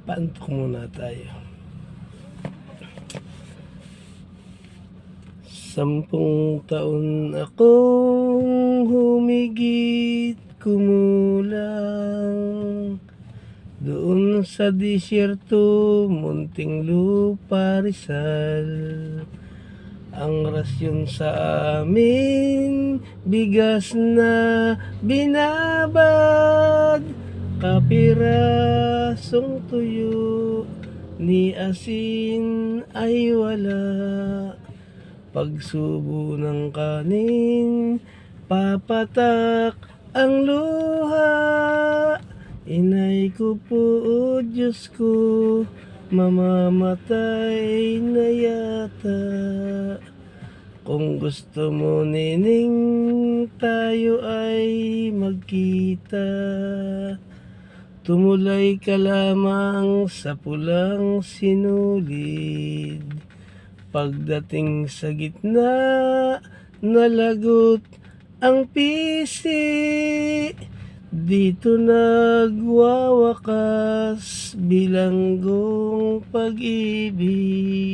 Paantok muna tayo. 10 taon akong humigit kumulang doon sa disyerto, munting lupa Rizal. Ang rasyon sa amin, bigas na binabad, kapirasong tuyo, ni asin ay wala. Pagsubo ng kanin, papatak ang luha. Inay ko po, o Diyos ko, mamamatay na yata. Kung gusto mo nining, tayo ay magkita. Tumulay ka lamang sa pulang sinulid. Pagdating sa gitna, nalagot ang pisi. Dito nagwawakas bilanggong pag-ibig.